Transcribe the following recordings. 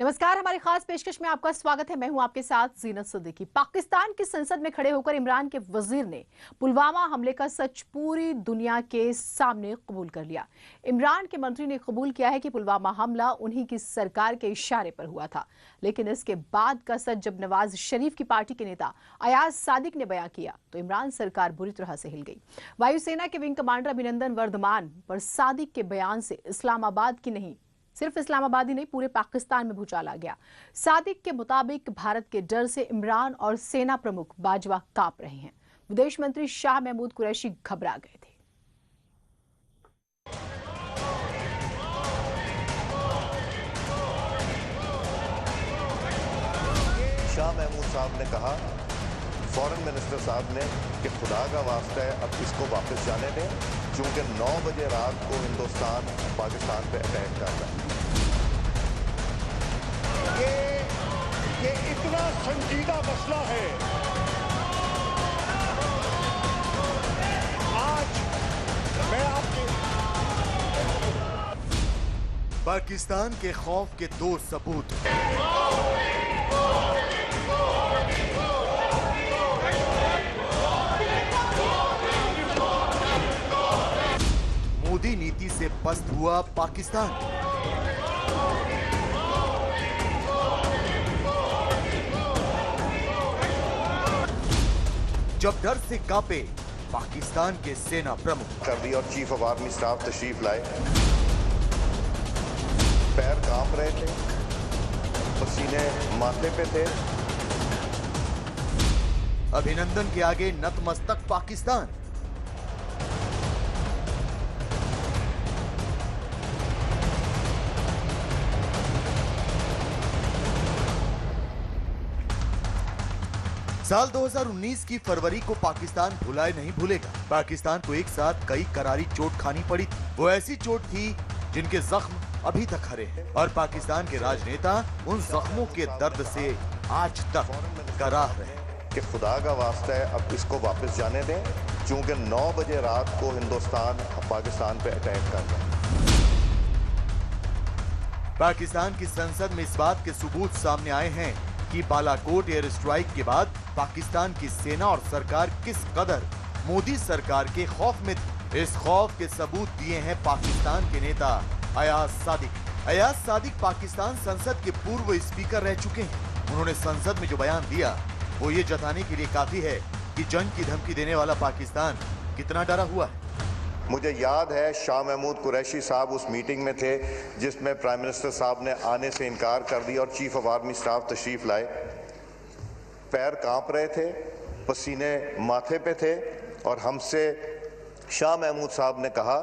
नमस्कार, हमारी खास पेशकश में आपका स्वागत है। मैं हूं आपके साथ जीनत सिद्दीकी। पाकिस्तान की संसद में खड़े होकर इमरान के वजीर ने पुलवामा हमले का सच पूरी दुनिया के सामने कबूल कर लिया। इमरान के मंत्री ने कबूल किया है कि पुलवामा हमला उन्हीं की सरकार के इशारे पर हुआ था, लेकिन इसके बाद का सच जब नवाज शरीफ की पार्टी के नेता अयाज सादिक ने बयां किया तो इमरान सरकार बुरी तरह से हिल गई। वायुसेना के विंग कमांडर अभिनंदन वर्धमान पर सादिक के बयान से इस्लामाबाद की नहीं, सिर्फ इस्लामाबाद ही नहीं पूरे पाकिस्तान में भूचाल आ गया। सादिक के मुताबिक भारत के डर से इमरान और सेना प्रमुख बाजवा कांप रहे हैं। विदेश मंत्री शाह महमूद कुरैशी घबरा गए थे। शाह महमूद साहब ने कहा, फॉरेन मिनिस्टर साहब ने, कि खुदा का वास्ता है अब इसको वापस जाने दें, क्योंकि 9 बजे रात को हिंदुस्तान पाकिस्तान पे अटैक कर रहा है। ये इतना संजीदा मसला है। आज मैं आपके पाकिस्तान के खौफ के 2 सबूत। मोदी नीति से पस्त हुआ पाकिस्तान। जब डर से कांपे पाकिस्तान के सेना प्रमुख। कर दी और चीफ ऑफ आर्मी स्टाफ तशरीफ लाए। पैर कांप रहे थे, पसीने माथे पे थे। अभिनंदन के आगे नतमस्तक पाकिस्तान। साल 2019 की फरवरी को पाकिस्तान भुलाए नहीं भूलेगा। पाकिस्तान को एक साथ कई करारी चोट खानी पड़ी थी। वो ऐसी चोट थी जिनके जख्म अभी तक हरे हैं और पाकिस्तान के राजनेता उन जख्मों के दर्द से आज तक कराह रहे हैं। कि खुदा का वास्ता है अब इसको वापस जाने दें, क्योंकि 9 बजे रात को हिंदुस्तान पाकिस्तान पे अटैक कर रहा है। पाकिस्तान की संसद में इस बात के सबूत सामने आए हैं कि बालाकोट एयर स्ट्राइक के बाद पाकिस्तान की सेना और सरकार किस कदर मोदी सरकार के खौफ में थी। इस खौफ के सबूत दिए हैं पाकिस्तान के नेता अयाज सादिक। अयाज सादिक पाकिस्तान संसद के पूर्व स्पीकर रह चुके हैं। उन्होंने संसद में जो बयान दिया वो ये जताने के लिए काफी है कि जंग की धमकी देने वाला पाकिस्तान कितना डरा हुआ है। मुझे याद है शाह महमूद कुरैशी साहब उस मीटिंग में थे जिसमें प्राइम मिनिस्टर साहब ने आने से इनकार कर दिया और चीफ ऑफ आर्मी स्टाफ तशरीफ लाए। पैर कांप रहे थे, पसीने माथे पे थे और हमसे शाह महमूद साहब ने कहा,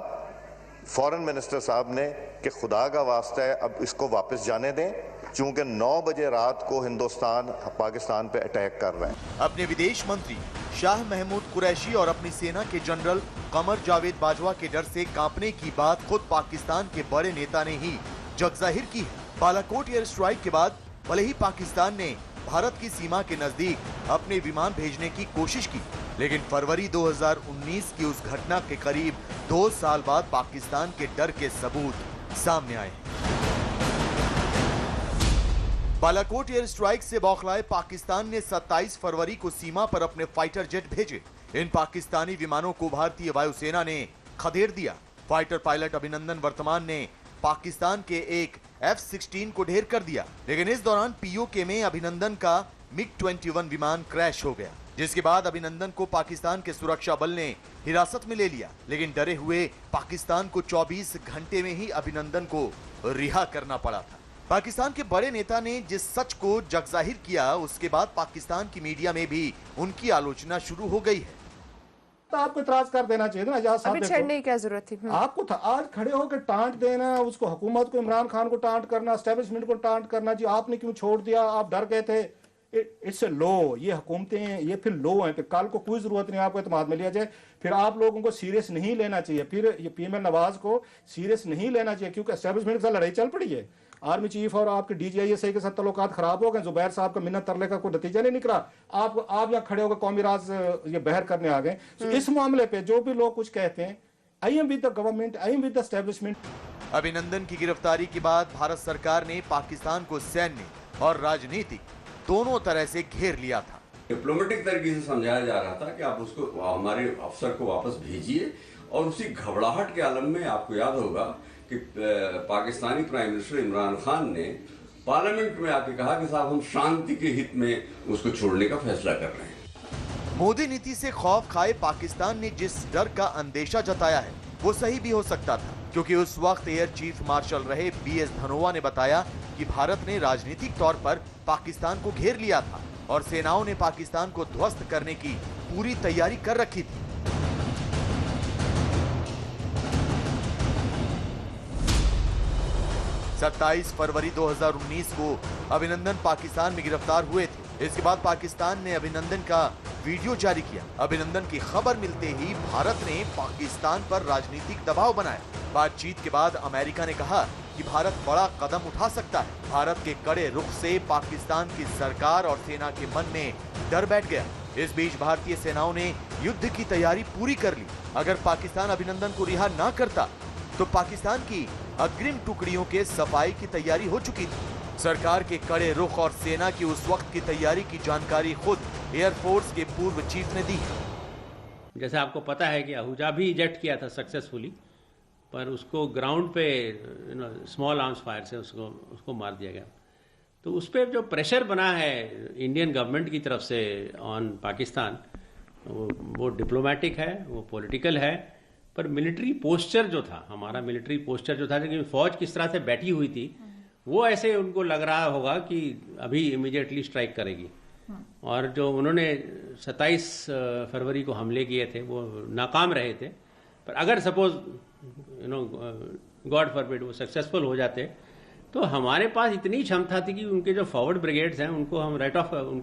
फॉरेन मिनिस्टर साहब ने, कि खुदा का वास्ता है अब इसको वापस जाने दें, क्योंकि 9 बजे रात को हिंदुस्तान पाकिस्तान पे अटैक कर रहा है। अपने विदेश मंत्री शाह महमूद कुरैशी और अपनी सेना के जनरल कमर जावेद बाजवा के डर से कांपने की बात खुद पाकिस्तान के बड़े नेता ने ही जग जाहिर की है। बालाकोट एयर स्ट्राइक के बाद भले ही पाकिस्तान ने भारत की सीमा के नजदीक अपने विमान भेजने की कोशिश की, लेकिन फरवरी 2019 की उस घटना के करीब 2 साल बाद पाकिस्तान के डर के सबूत सामने आए। बालाकोट एयर स्ट्राइक से बौखलाए पाकिस्तान ने 27 फरवरी को सीमा पर अपने फाइटर जेट भेजे। इन पाकिस्तानी विमानों को भारतीय वायुसेना ने खदेड़ दिया। फाइटर पायलट अभिनंदन वर्धमान ने पाकिस्तान के एक F-16 को ढेर कर दिया, लेकिन इस दौरान POK में अभिनंदन का MiG-21 विमान क्रैश हो गया, जिसके बाद अभिनंदन को पाकिस्तान के सुरक्षा बल ने हिरासत में ले लिया। लेकिन डरे हुए पाकिस्तान को 24 घंटे में ही अभिनंदन को रिहा करना पड़ा था। पाकिस्तान के बड़े नेता ने जिस सच को जगजाहिर किया, उसके बाद पाकिस्तान की मीडिया में भी उनकी आलोचना शुरू हो गई है। तो आपको इतराज कर देना चाहिए ना। अभी छेड़ने की क्या जरूरत थी? आपको था आज खड़े होकर टांट देना, उसको हुकूमत को, इमरान खान को टांट करना, एस्टेब्लिशमेंट को टांट करना। जी आपने क्यों छोड़ दिया, आप डर गए थे। इट्स ए लो। ये हुकूमतें ये फिर लो हैं कि कल को कोई जरूरत नहीं आपको इत्मीनान में लिया जाए। फिर आप लोगों को सीरियस नहीं लेना चाहिए। फिर ये पीएम नवाज को सीरियस नहीं लेना चाहिए, क्योंकि एस्टेब्लिशमेंट के साथ लड़ाई चल पड़ी है। आर्मी चीफ और आपके DGISI के साथ तल्लुकात खराब हो गए। जुबैर साहब का मिन्नत तरले का कोई नतीजा नहीं निकला। आप यहाँ खड़े होकर कौमी राज ये बहर करने आ गए। तो इस मामले पे जो भी लोग कुछ कहते हैं, I am with the government, I am with the establishment. अभिनंदन की गिरफ्तारी के बाद भारत सरकार ने पाकिस्तान को सैन्य और राजनीतिक दोनों तरह से घेर लिया था। डिप्लोमेटिक तरीके से समझाया जा रहा था कि आप उसको, हमारे अफसर को वापस भेजिए, और उसी घबराहट के आलम में आपको याद होगा कि पाकिस्तानी प्राइम मिनिस्टर इमरान खान ने पार्लियामेंट में आके कहा कि साहब हम शांति के हित में उसको छोड़ने का फैसला कर रहे हैं। मोदी नीति से खौफ खाए पाकिस्तान ने जिस डर का अंदेशा जताया है वो सही भी हो सकता था, क्योंकि उस वक्त एयर चीफ मार्शल रहे BS धनोआ ने बताया कि भारत ने राजनीतिक तौर पर पाकिस्तान को घेर लिया था और सेनाओं ने पाकिस्तान को ध्वस्त करने की पूरी तैयारी कर रखी थी। सत्ताईस फरवरी 2019 को अभिनंदन पाकिस्तान में गिरफ्तार हुए थे। इसके बाद पाकिस्तान ने अभिनंदन का वीडियो जारी किया। अभिनंदन की खबर मिलते ही भारत ने पाकिस्तान पर राजनीतिक दबाव बनाया। बातचीत के बाद अमेरिका ने कहा कि भारत बड़ा कदम उठा सकता है। भारत के कड़े रुख से पाकिस्तान की सरकार और सेना के मन में डर बैठ गया। इस बीच भारतीय सेनाओं ने युद्ध की तैयारी पूरी कर ली। अगर पाकिस्तान अभिनंदन को रिहा न करता तो पाकिस्तान की अग्रिम टुकड़ियों के सफाई की तैयारी हो चुकी थी। सरकार के कड़े रुख और सेना की उस वक्त की तैयारी की जानकारी खुद एयरफोर्स के पूर्व चीफ ने दी। जैसे आपको पता है कि आहूजा भी इजेक्ट किया था सक्सेसफुली, पर उसको ग्राउंड पे स्मॉल आर्म्स फायर से उसको मार दिया गया। तो उस पर जो प्रेशर बना है इंडियन गवर्नमेंट की तरफ से ऑन पाकिस्तान, वो डिप्लोमेटिक है, वो पॉलिटिकल है, पर मिलिट्री पोस्चर जो था, हमारा मिलिट्री पोस्चर जो था, लेकिन फौज किस तरह से बैठी हुई थी, वो ऐसे उनको लग रहा होगा कि अभी इमीडिएटली स्ट्राइक करेगी। और जो उन्होंने 27 फरवरी को हमले किए थे वो नाकाम रहे थे। पर अगर सपोज गॉड फॉरबिड वो सक्सेसफुल हो जाते तो हमारे पास इतनी क्षमता थी कि उनके जो फॉरवर्ड ब्रिगेड्स हैं उनको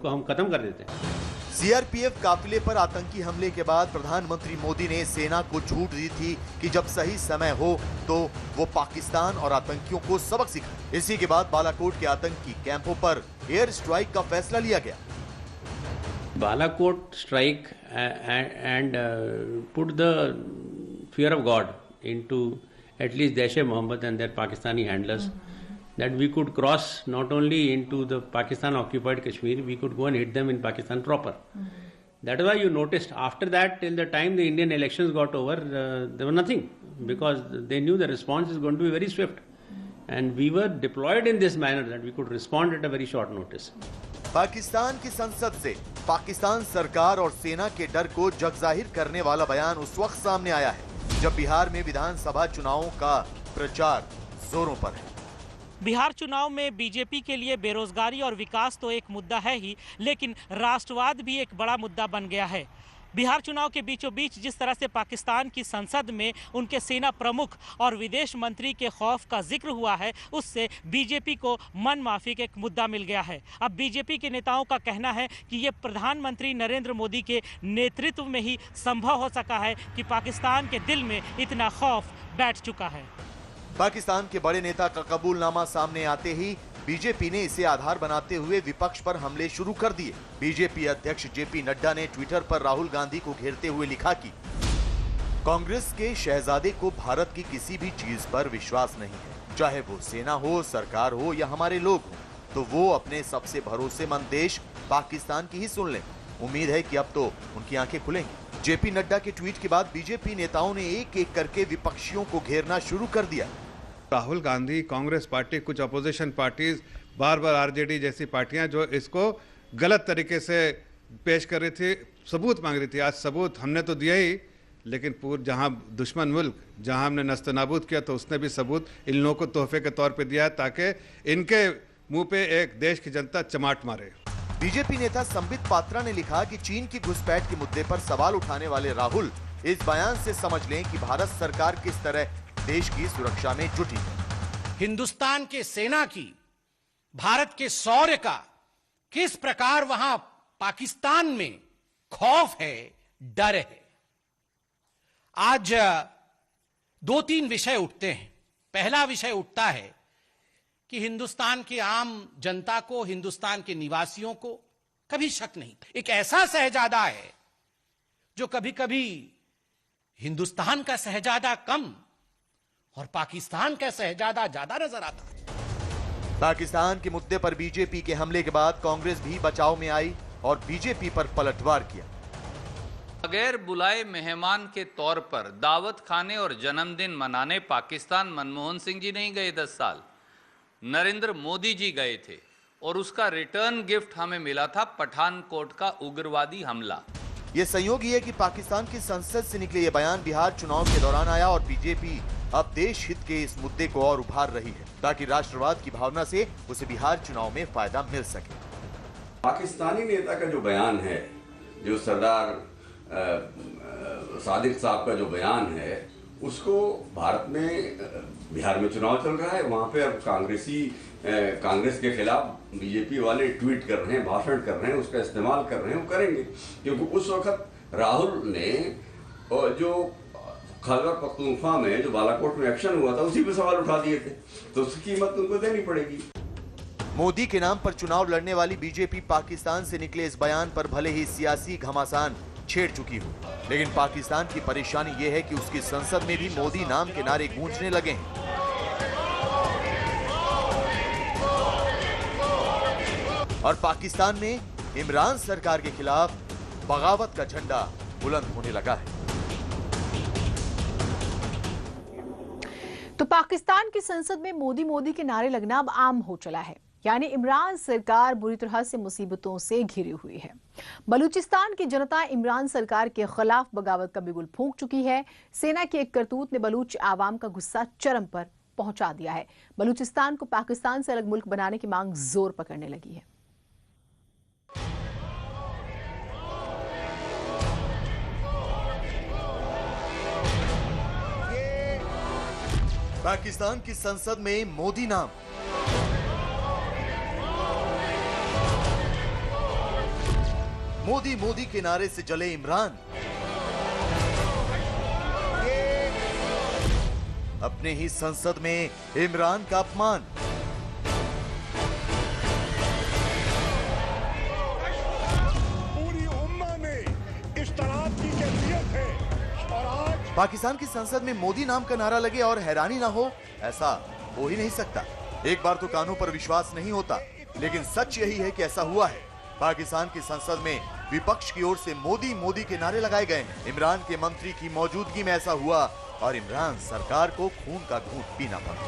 हम खत्म कर देते हैं। सीआरपीएफ काफिले पर आतंकी हमले के बाद प्रधानमंत्री मोदी ने सेना को छूट दी थी कि जब सही समय हो तो वो पाकिस्तान और आतंकियों को सबक सिखाए। इसी के बाद बालाकोट के आतंकी कैंपों पर एयर स्ट्राइक का फैसला लिया गया। Balakot strike and put the fear of God into at least Jaish-e-Mohammed and their Pakistani handlers, that we could cross not only into the Pakistan occupied Kashmir, we could go and hit them in Pakistan proper. That is why you noticed after that, till the time the Indian elections got over, there was nothing, because they knew the response is going to be very swift, and we were deployed in this manner that we could respond at a very short notice. Pakistan की संसद से पाकिस्तान सरकार और सेना के डर को जगजाहिर करने वाला बयान उस वक्त सामने आया है जब बिहार में विधानसभा चुनावों का प्रचार जोरों पर है। बिहार चुनाव में बीजेपी के लिए बेरोजगारी और विकास तो एक मुद्दा है ही, लेकिन राष्ट्रवाद भी एक बड़ा मुद्दा बन गया है। बिहार चुनाव के बीचों बीच जिस तरह से पाकिस्तान की संसद में उनके सेना प्रमुख और विदेश मंत्री के खौफ का जिक्र हुआ है, उससे बीजेपी को मन माफी का एक मुद्दा मिल गया है। अब बीजेपी के नेताओं का कहना है कि ये प्रधानमंत्री नरेंद्र मोदी के नेतृत्व में ही संभव हो सका है कि पाकिस्तान के दिल में इतना खौफ बैठ चुका है। पाकिस्तान के बड़े नेता का कबूलनामा सामने आते ही बीजेपी ने इसे आधार बनाते हुए विपक्ष पर हमले शुरू कर दिए। बीजेपी अध्यक्ष जेपी नड्डा ने ट्विटर पर राहुल गांधी को घेरते हुए लिखा कि कांग्रेस के शहजादे को भारत की किसी भी चीज पर विश्वास नहीं है, चाहे वो सेना हो, सरकार हो या हमारे लोग हो, तो वो अपने सबसे भरोसेमंद देश पाकिस्तान की ही सुन लें। उम्मीद है कि अब तो उनकी आंखें खुलेंगी। जेपी नड्डा के ट्वीट के बाद बीजेपी नेताओं ने एक एक करके विपक्षियों को घेरना शुरू कर दिया। राहुल गांधी, कांग्रेस पार्टी, कुछ अपोजिशन पार्टीज, बार बार आरजेडी जैसी पार्टियां जो इसको गलत तरीके से पेश कर रही थी, सबूत मांग रही थी। आज सबूत हमने तो दिया ही, लेकिन जहां दुश्मन मुल्क, जहां हमने नस्तनाबूद किया, तो उसने भी सबूत इन लोगों को तोहफे के तौर पे दिया है ताकि इनके मुंह पे एक देश की जनता चमाट मारे। बीजेपी नेता संबित पात्रा ने लिखा कि चीन की घुसपैठ के मुद्दे पर सवाल उठाने वाले राहुल इस बयान से समझ लें कि भारत सरकार किस तरह देश की सुरक्षा में जुटी है। हिंदुस्तान के सेना की, भारत के शौर्य का किस प्रकार वहां पाकिस्तान में खौफ है, डर है। आज 2-3 विषय उठते हैं। पहला विषय उठता है कि हिंदुस्तान के आम जनता को, हिंदुस्तान के निवासियों को कभी शक नहीं, एक ऐसा शहजादा है जो कभी कभी हिंदुस्तान का शहजादा कम और पाकिस्तान का शहजादा ज्यादा नजर आता है। पाकिस्तान के मुद्दे पर बीजेपी के हमले के बाद कांग्रेस भी बचाव में आई और बीजेपी पर पलटवार किया। बगैर बुलाए मेहमान के तौर पर दावत खाने और जन्मदिन मनाने पाकिस्तान मनमोहन सिंह जी नहीं गए, 10 साल नरेंद्र मोदी जी गए थे और उसका रिटर्न गिफ्ट हमें मिला था पठानकोट का उग्रवादी हमला। ये संयोग ही है कि पाकिस्तान की संसद से निकले ये बयान बिहार चुनाव के दौरान आया और बीजेपी अब देश हित के इस मुद्दे को और उभार रही है ताकि राष्ट्रवाद की भावना से उसे बिहार चुनाव में फायदा मिल सके। पाकिस्तानी नेता का जो बयान है, जो सरदार सादिक साहब का जो बयान है, उसको भारत में बिहार में चुनाव चल रहा है, वहां पे अब कांग्रेस के खिलाफ बीजेपी वाले ट्वीट कर रहे हैं, भाषण कर रहे हैं, उसका इस्तेमाल कर रहे हैं, वो करेंगे क्योंकि उस वक्त राहुल ने जो खैबर पख्तूनख्वा में जो बालाकोट में एक्शन हुआ था उसी पे सवाल उठा दिए थे, तो उसकी कीमत उनको देनी पड़ेगी। मोदी के नाम पर चुनाव लड़ने वाली बीजेपी पाकिस्तान से निकले इस बयान पर भले ही सियासी घमासान छेड़ चुकी हो, लेकिन पाकिस्तान की परेशानी यह है कि उसकी संसद में भी मोदी नाम के नारे गूंजने लगे हैं। और पाकिस्तान में इमरान सरकार के खिलाफ बगावत का झंडा बुलंद होने लगा है। तो पाकिस्तान की संसद में मोदी मोदी के नारे लगना अब आम हो चला है, यानी इमरान सरकार बुरी तरह से मुसीबतों से घिरी हुई है। बलूचिस्तान की जनता इमरान सरकार के खिलाफ बगावत का बिगुल फूंक चुकी है। सेना की एक करतूत ने बलूच आवाम का गुस्सा चरम पर पहुंचा दिया है। बलूचिस्तान को पाकिस्तान से अलग मुल्क बनाने की मांग जोर पकड़ने लगी है। पाकिस्तान की संसद में मोदी नाम, मोदी मोदी के नारे से जले इमरान, अपने ही संसद में इमरान का अपमान। पूरी उम्मा में इस तरह की कैफियत है और आज पाकिस्तान की संसद में मोदी नाम का नारा लगे और हैरानी ना हो, ऐसा हो ही नहीं सकता। एक बार तो कानों पर विश्वास नहीं होता, लेकिन सच यही है कि ऐसा हुआ है। पाकिस्तान की संसद में विपक्ष की ओर से मोदी मोदी के नारे लगाए गए। इमरान के मंत्री की मौजूदगी में ऐसा हुआ और इमरान सरकार को खून का घूंट पीना पड़ा।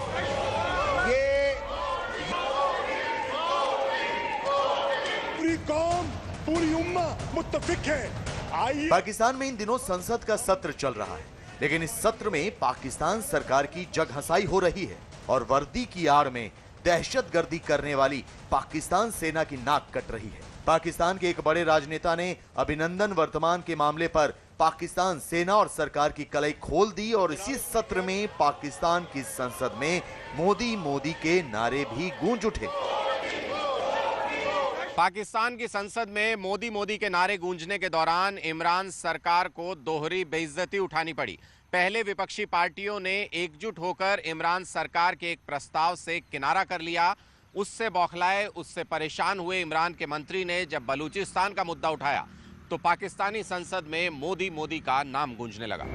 ये पूरी कौम, पूरी उम्मा मुत्तफिक है। आइए, पाकिस्तान में इन दिनों संसद का सत्र चल रहा है, लेकिन इस सत्र में पाकिस्तान सरकार की जगहंसाई हो रही है और वर्दी की आड़ में दहशतगर्दी करने वाली पाकिस्तान सेना की नाक कट रही है। पाकिस्तान के एक बड़े राजनेता ने अभिनंदन वर्तमान के मामले पर पाकिस्तान सेना और सरकार की कलई खोल दी और इसी सत्र में पाकिस्तान की संसद में मोदी मोदी के नारे भी गूंज उठे। पाकिस्तान की संसद में मोदी मोदी के नारे गूंजने के दौरान इमरान सरकार को दोहरी बेइज्जती उठानी पड़ी। पहले विपक्षी पार्टियों ने एकजुट होकर इमरान सरकार के एक प्रस्ताव से किनारा कर लिया। उससे बौखलाए, उससे परेशान हुए इमरान के मंत्री ने जब बलूचिस्तान का मुद्दा उठाया तो पाकिस्तानी संसद में मोदी मोदी का नाम गूंजने लगा।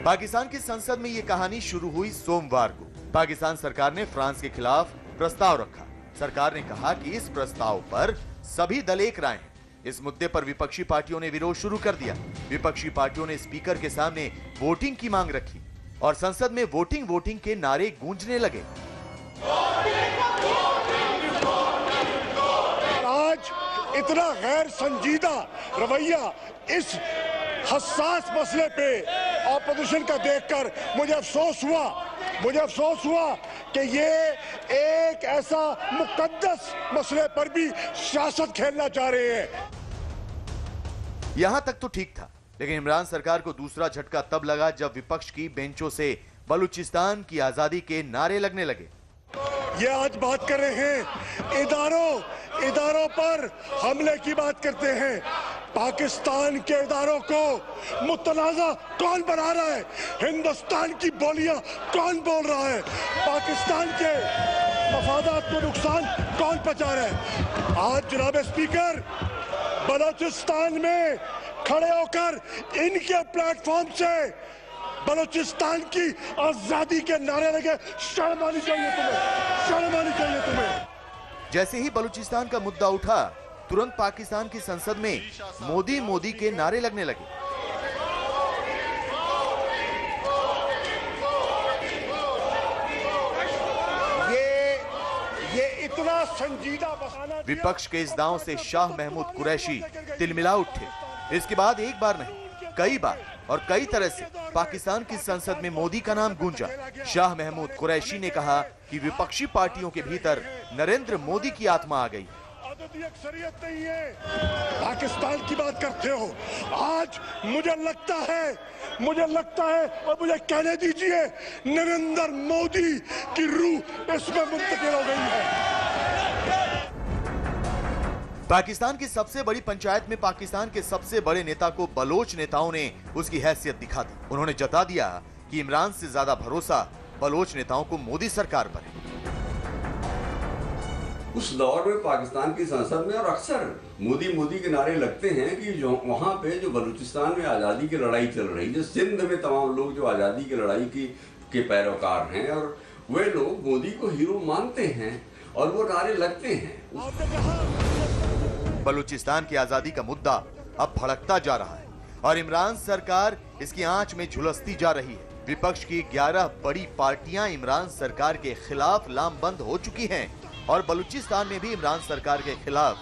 पाकिस्तान की संसद में ये कहानी शुरू हुई सोमवार को। पाकिस्तान सरकार ने फ्रांस के खिलाफ प्रस्ताव रखा। सरकार ने कहा कि इस प्रस्ताव पर सभी दल एक राय हैं। इस मुद्दे पर विपक्षी पार्टियों ने विरोध शुरू कर दिया। विपक्षी पार्टियों ने स्पीकर के सामने वोटिंग की मांग रखी और संसद में वोटिंग वोटिंग के नारे गूंजने लगे। आज इतना गैर संजीदा रवैया इस हसास मसले पे ऑपोजिशन का देखकर मुझे अफसोस हुआ कि ये एक ऐसा मुकद्दस मसले पर भी सियासत खेलना चाह रहे हैं। यहां तक तो ठीक था, लेकिन इमरान सरकार को दूसरा झटका तब लगा जब विपक्ष की बेंचों से बलूचिस्तान की आजादी के नारे लगने लगे। ये आज बात कर रहे हैं इदारों पर हमले की बात करते हैं। पाकिस्तान के इदारों को मुतनाज़ा कौन बना रहा है? हिंदुस्तान की बोलियां कौन बोल रहा है? पाकिस्तान के मफादात को नुकसान कौन पहुंचा रहा है? आज जनाब स्पीकर, बलूचिस्तान में खड़े होकर इनके प्लेटफॉर्म से बलूचिस्तान की आजादी के नारे लगे। शर्म आनी चाहिए तुम्हें, शर्म आनी चाहिए तुम्हें। जैसे ही बलूचिस्तान का मुद्दा उठा, तुरंत पाकिस्तान की संसद में मोदी मोदी के नारे लगने लगे। ये इतना संजीदा बहाना। विपक्ष के इस दांव से शाह महमूद कुरैशी तिलमिला उठे। इसके बाद एक बार नहीं, कई बार और कई तरह से पाकिस्तान की संसद में मोदी का नाम गूंजा। शाह महमूद कुरैशी ने कहा कि विपक्षी पार्टियों के भीतर नरेंद्र मोदी की आत्मा आ गई। अक्सरियत नहीं है, पाकिस्तान की बात करते हो। आज मुझे लगता है और मुझे कहने दीजिए, नरेंद्र मोदी की रूह इसमें मुंतकिल हो गई है। पाकिस्तान की सबसे बड़ी पंचायत में पाकिस्तान के सबसे बड़े नेता को बलोच नेताओं ने उसकी हैसियत दिखा दी। उन्होंने जता दिया कि इमरान से ज्यादा भरोसा बलोच नेताओं को मोदी सरकार पर है। उस दौर में पाकिस्तान की संसद में और अक्सर मोदी मोदी के नारे लगते हैं कि जो वहां पे जो बलूचिस्तान में आज़ादी की लड़ाई चल रही, जो सिंध में तमाम लोग जो आज़ादी की लड़ाई के पैरोकार हैं और वे लोग मोदी को हीरो मानते हैं और वो नारे लगते हैं। बलूचिस्तान की आजादी का मुद्दा अब भड़कता जा रहा है और इमरान सरकार इसकी आंच में झुलसती जा रही है। विपक्ष की 11 बड़ी पार्टियां इमरान सरकार के खिलाफ लामबंद हो चुकी हैं और बलूचिस्तान में भी इमरान सरकार के खिलाफ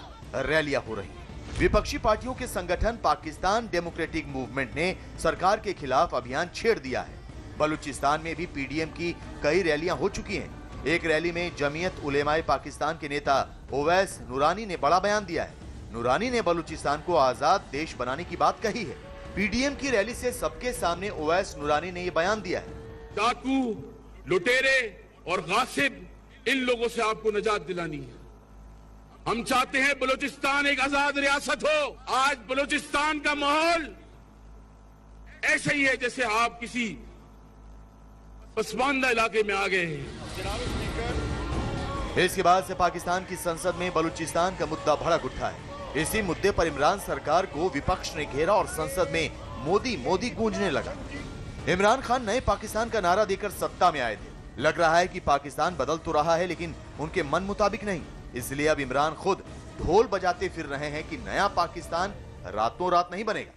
रैलियां हो रही हैं। विपक्षी पार्टियों के संगठन पाकिस्तान डेमोक्रेटिक मूवमेंट ने सरकार के खिलाफ अभियान छेड़ दिया है। बलूचिस्तान में भी पीडीएम की कई रैलियां हो चुकी हैं। एक रैली में जमीयत उलेमाए पाकिस्तान के नेता ओवैस नूरानी ने बड़ा बयान दिया है। नूरानी ने बलूचिस्तान को आजाद देश बनाने की बात कही है। पीडीएम की रैली से सबके सामने ओवैस नूरानी ने ये बयान दिया है। डाकू, लुटेरे और गासिब, इन लोगों से आपको निजात दिलानी है। हम चाहते हैं बलूचिस्तान एक आजाद रियासत हो। आज बलूचिस्तान का माहौल ऐसा ही है जैसे आप किसी पसमानदा इलाके में आ गए हैं। इसके बाद से पाकिस्तान की संसद में बलूचिस्तान का मुद्दा भड़क उठा है। इसी मुद्दे पर इमरान सरकार को विपक्ष ने घेरा और संसद में मोदी मोदी गूंजने लगा। इमरान खान नए पाकिस्तान का नारा देकर सत्ता में आए थे। लग रहा है कि पाकिस्तान बदल तो रहा है लेकिन उनके मन मुताबिक नहीं। इसलिए अब इमरान खुद ढोल बजाते फिर रहे हैं कि नया पाकिस्तान रातों रात नहीं बनेगा।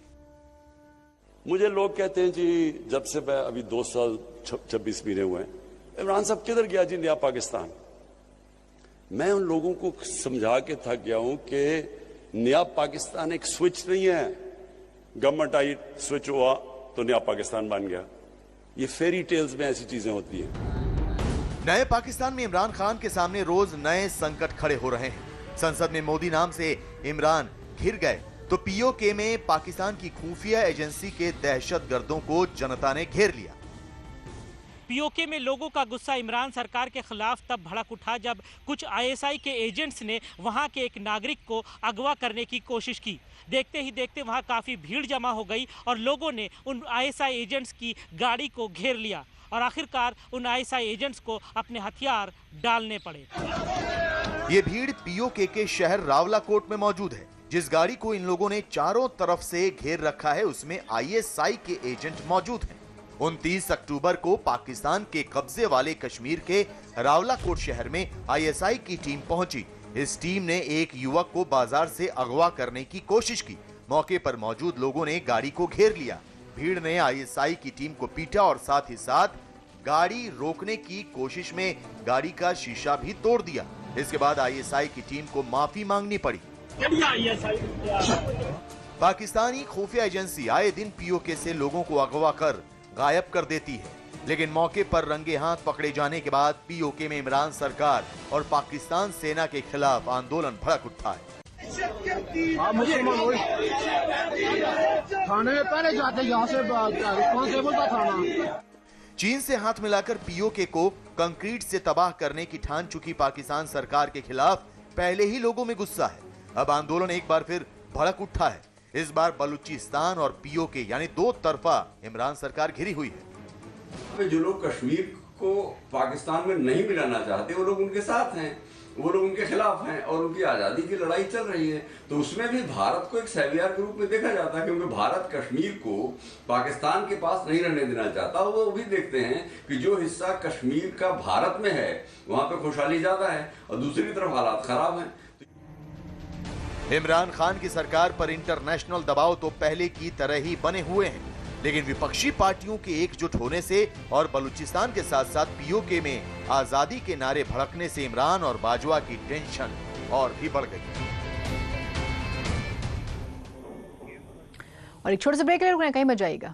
मुझे लोग कहते हैं जी, जब से मैं अभी 2 साल 26 महीने हुए हैं, इमरान साहब किधर गया जी नया पाकिस्तान। मैं उन लोगों को समझा के थक गया हूं कि नया पाकिस्तान एक स्विच नहीं है। गवर्नमेंट आई, स्विच हुआ तो नया पाकिस्तान बन गया। ये फेरी टेल्स में ऐसी चीजें होती हैं। नए पाकिस्तान में इमरान खान के सामने रोज नए संकट खड़े हो रहे हैं। संसद में मोदी नाम से इमरान घिर गए तो पीओके में पाकिस्तान की खुफिया एजेंसी के दहशतगर्दों को जनता ने घेर लिया। पीओके में लोगों का गुस्सा इमरान सरकार के खिलाफ तब भड़क उठा जब कुछ आईएसआई के एजेंट्स ने वहां के एक नागरिक को अगवा करने की कोशिश की। देखते ही देखते वहां काफी भीड़ जमा हो गई और लोगों ने उन आईएसआई एजेंट्स की गाड़ी को घेर लिया और आखिरकार उन आईएसआई एजेंट्स को अपने हथियार डालने पड़े। ये भीड़ पीओके के शहर रावलाकोट में मौजूद है। जिस गाड़ी को इन लोगों ने चारों तरफ से घेर रखा है उसमें आईएसआई के एजेंट मौजूद हैं। 29 अक्टूबर को पाकिस्तान के कब्जे वाले कश्मीर के रावलाकोट शहर में आईएसआई की टीम पहुंची। इस टीम ने एक युवक को बाजार से अगवा करने की कोशिश की। मौके पर मौजूद लोगों ने गाड़ी को घेर लिया। भीड़ ने आईएसआई की टीम को पीटा और साथ ही साथ गाड़ी रोकने की कोशिश में गाड़ी का शीशा भी तोड़ दिया। इसके बाद आईएसआई की टीम को माफी मांगनी पड़ी। पाकिस्तानी खुफिया एजेंसी आए दिन पीओके से लोगों को अगवा कर गायब कर देती है, लेकिन मौके पर रंगे हाथ पकड़े जाने के बाद पीओके में इमरान सरकार और पाकिस्तान सेना के खिलाफ आंदोलन भड़क उठा है। थाने में पहले जाते, यहाँ से रिस्पॉन्सिबल था थाना। चीन से हाथ मिलाकर पीओके को कंक्रीट से तबाह करने की ठान चुकी पाकिस्तान सरकार के खिलाफ पहले ही लोगों में गुस्सा है। अब आंदोलन एक बार फिर भड़क उठा है। इस बार बलूचिस्तान और पीओके यानी दो तरफा इमरान सरकार घिरी हुई है। जो लोग कश्मीर को पाकिस्तान में नहीं मिलाना चाहते वो लोग उनके साथ हैं वो लोग उनके खिलाफ हैं और उनकी आज़ादी की लड़ाई चल रही है। तो उसमें भी भारत को एक सेवियर के रूप में देखा जाता है, क्योंकि भारत कश्मीर को पाकिस्तान के पास नहीं रहने देना चाहता। वो भी देखते हैं कि जो हिस्सा कश्मीर का भारत में है वहां पे खुशहाली ज्यादा है और दूसरी तरफ हालात खराब हैं। इमरान खान की सरकार पर इंटरनेशनल दबाव तो पहले की तरह ही बने हुए हैं, लेकिन विपक्षी पार्टियों के एकजुट होने से और बलूचिस्तान के साथ साथ पीओके में आजादी के नारे भड़कने से इमरान और बाजवा की टेंशन और भी बढ़ गई। और एक छोटे से ब्रेक ले, रुकना कहीं मत जाइएगा।